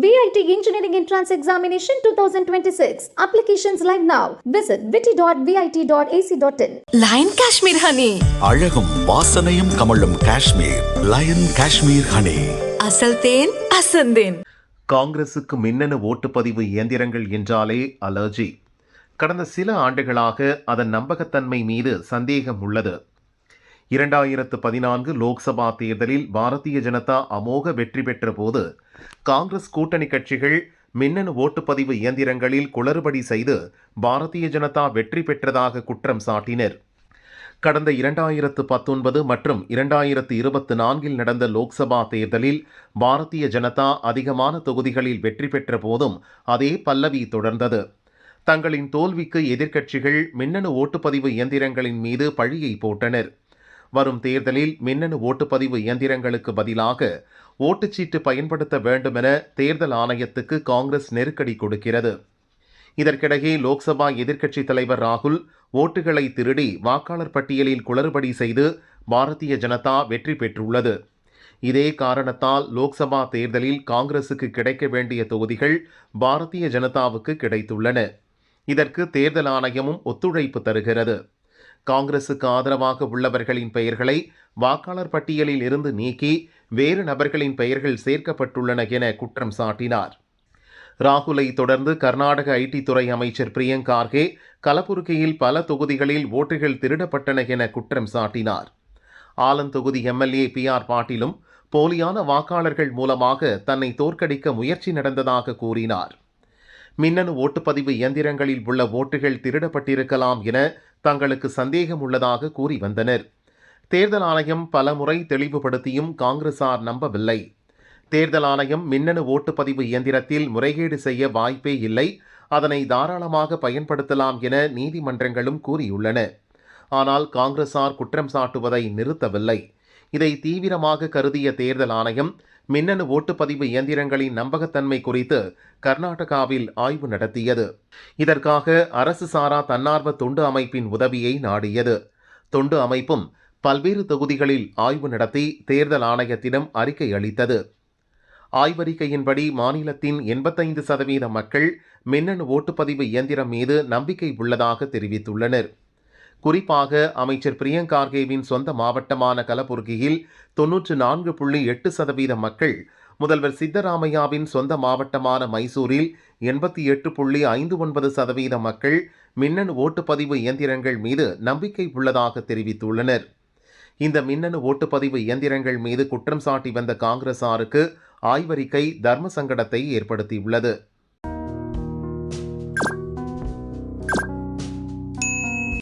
VIT Engineering Entrance Examination 2026. Applications live now. Visit viti.vit.ac.in. Lion Kashmir honey, அழகும் வாசனையும் கமழும் Kashmir line Kashmir honey. அசல் தேன் அசந்தேன். காங்கிரசுக்கு மின்னணு ஓட்டுப்பதிவு இயந்திரங்கள் என்றாலே அலர்ஜி. கடந்த சில ஆண்டுகளாக அதன் நம்பகத்தன்மை மீது சந்தேகம் உள்ளது. 2014 லோக்சபா தேர்தலில் பாரதிய ஜனதா அமோக வெற்றி பெற்ற போது காங்கிரஸ் கூட்டணி கட்சிகள் மின்னணு ஓட்டுப்பதிவு இயந்திரங்களில் குளறுபடி செய்து பாரதிய ஜனதா வெற்றி பெற்றதாக குற்றம் சாட்டினர். கடந்த 2019 மற்றும் 2024 நடந்த லோக்சபா தேர்தலில் பாரதிய ஜனதா அதிகமான தொகுதிகளில் வெற்றி பெற்ற போதும் அதே பல்லவி தொடர்ந்தது. தங்களின் தோல்விக்கு எதிர்க்கட்சிகள் மின்னணு ஓட்டுப்பதிவு இயந்திரங்களின் மீது பழியை போட்டனர். வரும் தேர்தலில் மின்னணு ஓட்டுப்பதிவு இயந்திரங்களுக்கு பதிலாக ஓட்டுச்சீட்டு பயன்படுத்த வேண்டுமென தேர்தல் ஆணையத்துக்கு காங்கிரஸ் நெருக்கடி கொடுக்கிறது. இதற்கிடையே லோக்சபா எதிர்க்கட்சித் தலைவர் ராகுல் ஓட்டுகளை திருடி வாக்காளர் பட்டியலில் குளறுபடி செய்து பாரதிய ஜனதா வெற்றி பெற்றுள்ளது. இதே காரணத்தால் லோக்சபா தேர்தலில் காங்கிரசுக்கு கிடைக்க வேண்டிய தொகுதிகள் பாரதிய ஜனதாவுக்கு கிடைத்துள்ளன. இதற்கு தேர்தல் ஆணையமும் ஒத்துழைப்பு தருகிறது. காங்கிரசுக்கு ஆதரவாக உள்ளவர்களின் பெயர்களை வாக்காளர் பட்டியலில் இருந்து நீக்கி வேறு நபர்களின் பெயர்கள் சேர்க்கப்பட்டுள்ளன என குற்றம் சாட்டினார். ராகுலை தொடர்ந்து கர்நாடக ஐடி துறை அமைச்சர் பிரியங்க் கார்கே கலபுர்கியில் பல தொகுதிகளில் ஓட்டுகள் திருடப்பட்டன என குற்றம் சாட்டினார். ஆலன் தொகுதி எம்எல்ஏ PR பாட்டீலும் போலியான வாக்காளர்கள் மூலமாக தன்னை தோற்கடிக்க முயற்சி நடந்ததாக கூறினார். மின்னணு ஓட்டுப்பதிவு இயந்திரங்களில் உள்ள ஓட்டுகள் திருடப்பட்டிருக்கலாம் என தங்களுக்கு சந்தேகம் உள்ளதாக கூறி வந்தனர். தேர்தல் ஆணையம் பல முறை தெளிவுபடுத்தியும் காங்கிரசார் நம்பவில்லை. தேர்தல் ஆணையம் மின்னணு ஓட்டுப்பதிவு இயந்திரத்தில் முறைகேடு செய்ய வாய்ப்பே இல்லை, அதனை தாராளமாக பயன்படுத்தலாம் என நீதிமன்றங்களும் கூறியுள்ளன. ஆனால் காங்கிரசார் குற்றம் சாட்டுவதை நிறுத்தவில்லை. இதை தீவிரமாக கருதிய தேர்தல் ஆணையம் மின்னணு ஓட்டுப்பதிவு இயந்திரங்களின் நம்பகத்தன்மை குறித்து கர்நாடகாவில் ஆய்வு நடத்தியது. இதற்காக அரசு சாரா தன்னார்வ தொண்டு அமைப்பின் உதவியை நாடியது. தொண்டு அமைப்பும் பல்வேறு தொகுதிகளில் ஆய்வு நடத்தி தேர்தல் ஆணையத்திடம் அறிக்கை அளித்தது. ஆய்வறிக்கையின்படி மாநிலத்தின் 85% மக்கள் மின்னணு ஓட்டுப்பதிவு இயந்திரம் மீது நம்பிக்கை உள்ளதாக தெரிவித்துள்ளனர். குறிப்பாக அமைச்சர் பிரியங்க் கார்கேவின் சொந்த மாவட்டமான கலபுர்கியில் 94.8% மக்கள், முதல்வர் சித்தராமையாவின் சொந்த மாவட்டமான மைசூரில் 88.59% மக்கள் மின்னணு ஓட்டுப்பதிவு இயந்திரங்கள் மீது நம்பிக்கை உள்ளதாக தெரிவித்துள்ளனர். இந்த மின்னணு ஓட்டுப்பதிவு இயந்திரங்கள் மீது குற்றம் சாட்டி வந்த காங்கிரசாருக்கு ஆய்வறிக்கை தர்ம சங்கடத்தை ஏற்படுத்தியுள்ளது.